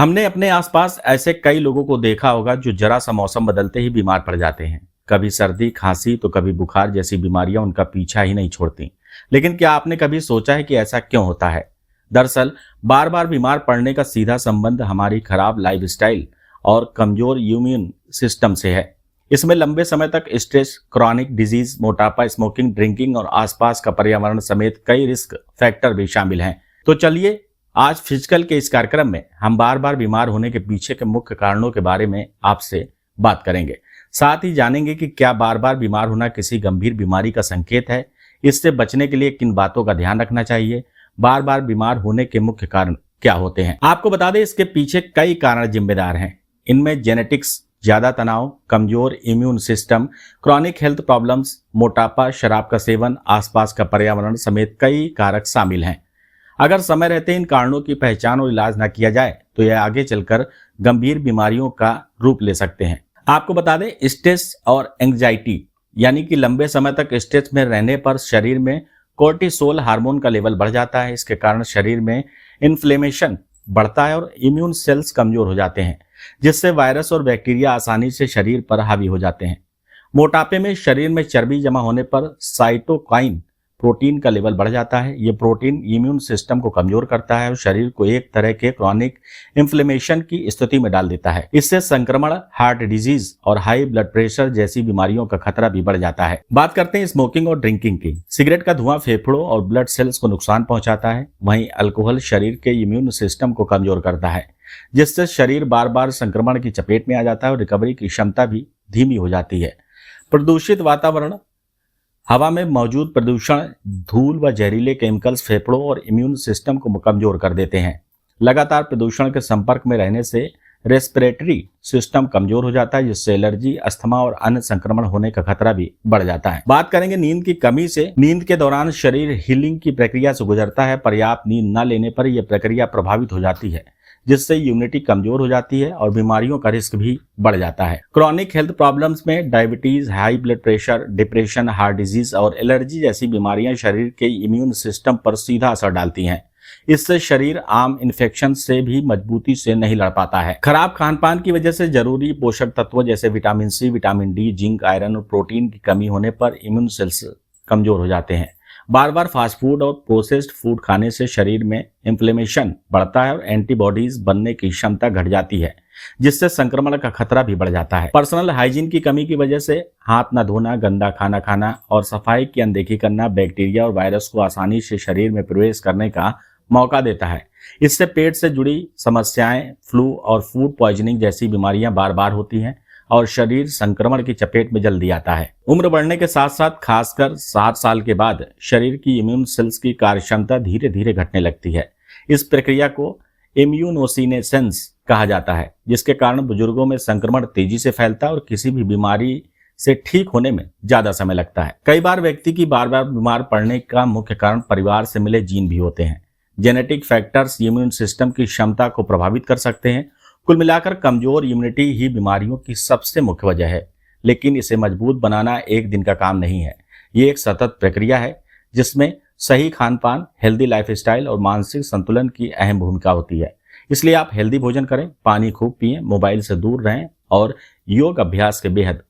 हमने अपने आसपास ऐसे कई लोगों को देखा होगा जो जरा सा मौसम बदलते ही बीमार पड़ जाते हैं। कभी सर्दी खांसी तो कभी बुखार जैसी बीमारियां उनका पीछा ही नहीं छोड़ती। लेकिन क्या आपने कभी सोचा है कि ऐसा क्यों होता है? दरअसल बार बार बीमार पड़ने का सीधा संबंध हमारी खराब लाइफस्टाइल और कमजोर इम्यून सिस्टम से है। इसमें लंबे समय तक स्ट्रेस, क्रॉनिक डिजीज, मोटापा, स्मोकिंग, ड्रिंकिंग और आसपास का पर्यावरण समेत कई रिस्क फैक्टर भी शामिल हैं। तो चलिए, आज फिजिकल के इस कार्यक्रम में हम बार बार बीमार होने के पीछे के मुख्य कारणों के बारे में आपसे बात करेंगे। साथ ही जानेंगे कि क्या बार बार बीमार होना किसी गंभीर बीमारी का संकेत है, इससे बचने के लिए किन बातों का ध्यान रखना चाहिए, बार बार बीमार होने के मुख्य कारण क्या होते हैं। आपको बता दें, इसके पीछे कई कारण जिम्मेदार हैं। इनमें जेनेटिक्स, ज्यादा तनाव, कमजोर immune system, chronic health problems, मोटापा, शराब का सेवन, आसपास का पर्यावरण समेत कई कारक शामिल हैं। अगर समय रहते इन कारणों की पहचान और इलाज न किया जाए तो यह आगे चलकर गंभीर बीमारियों का रूप ले सकते हैं। आपको बता दें, स्ट्रेस और एंग्जाइटी यानी कि लंबे समय तक स्ट्रेस में रहने पर शरीर में कोर्टिसोल हार्मोन का लेवल बढ़ जाता है। इसके कारण शरीर में इन्फ्लेमेशन बढ़ता है और इम्यून सेल्स कमजोर हो जाते हैं, जिससे वायरस और बैक्टीरिया आसानी से शरीर पर हावी हो जाते हैं। मोटापे में शरीर में चर्बी जमा होने पर साइटोकाइन प्रोटीन का लेवल बढ़ जाता है। ये प्रोटीन इम्यून सिस्टम को कमजोर करता है और शरीर को एक तरह के क्रॉनिक इन्फ्लेमेशन की स्थिति में डाल देता है। इससे संक्रमण, हार्ट डिजीज और हाई ब्लड प्रेशर जैसी बीमारियों का खतरा भी बढ़ जाता है। बात करते हैं स्मोकिंग और ड्रिंकिंग की। सिगरेट का धुआं फेफड़ों और ब्लड सेल्स को नुकसान पहुंचाता है। वहीं अल्कोहल शरीर के इम्यून सिस्टम को कमजोर करता है, जिससे शरीर बार बार संक्रमण की चपेट में आ जाता है और रिकवरी की क्षमता भी धीमी हो जाती है। प्रदूषित वातावरण, हवा में मौजूद प्रदूषण, धूल व जहरीले केमिकल्स फेफड़ों और इम्यून सिस्टम को कमजोर कर देते हैं। लगातार प्रदूषण के संपर्क में रहने से रेस्पिरेटरी सिस्टम कमजोर हो जाता है, जिससे एलर्जी, अस्थमा और अन्य संक्रमण होने का खतरा भी बढ़ जाता है। बात करेंगे नींद की कमी से। नींद के दौरान शरीर हीलिंग की प्रक्रिया से गुजरता है। पर्याप्त नींद न लेने पर यह प्रक्रिया प्रभावित हो जाती है, जिससे इम्यूनिटी कमजोर हो जाती है और बीमारियों का रिस्क भी बढ़ जाता है। क्रॉनिक हेल्थ प्रॉब्लम्स में diabetes, high blood pressure, depression, heart disease और एलर्जी जैसी बीमारियां शरीर के इम्यून सिस्टम पर सीधा असर डालती हैं। इससे शरीर आम इन्फेक्शन से भी मजबूती से नहीं लड़ पाता है। खराब खान पान की वजह से जरूरी पोषक तत्वों जैसे vitamin C, vitamin D, zinc, iron और प्रोटीन की कमी होने पर इम्यून सेल्स कमजोर हो जाते हैं। बार बार फास्ट फूड और प्रोसेस्ड फूड खाने से शरीर में इन्फ्लेमेशन बढ़ता है और एंटीबॉडीज बनने की क्षमता घट जाती है, जिससे संक्रमण का खतरा भी बढ़ जाता है। पर्सनल हाइजीन की कमी की वजह से हाथ न धोना, गंदा खाना खाना और सफाई की अनदेखी करना बैक्टीरिया और वायरस को आसानी से शरीर में प्रवेश करने का मौका देता है। इससे पेट से जुड़ी समस्याएं, फ्लू और फूड पॉइजनिंग जैसी बीमारियां बार बार होती हैं और शरीर संक्रमण की चपेट में जल्दी आता है। उम्र बढ़ने के साथ साथ खासकर 60 साल के बाद शरीर की इम्यून सेल्स की कार्यक्षमता धीरे धीरे घटने लगती है। इस प्रक्रिया को इम्यूनोसिनेसेंस कहा जाता है, जिसके कारण बुजुर्गों में संक्रमण तेजी से फैलता है और किसी भी बीमारी से ठीक होने में ज्यादा समय लगता है। कई बार व्यक्ति की बार बार बीमार पड़ने का मुख्य कारण परिवार से मिले जीन भी होते हैं। जेनेटिक फैक्टर्स इम्यून सिस्टम की क्षमता को प्रभावित कर सकते हैं। कुल मिलाकर कमजोर इम्यूनिटी ही बीमारियों की सबसे मुख्य वजह है, लेकिन इसे मजबूत बनाना एक दिन का काम नहीं है। ये एक सतत प्रक्रिया है, जिसमें सही खान पान, हेल्दी लाइफस्टाइल और मानसिक संतुलन की अहम भूमिका होती है। इसलिए आप हेल्दी भोजन करें, पानी खूब पिएं, मोबाइल से दूर रहें और योग अभ्यास के बेहद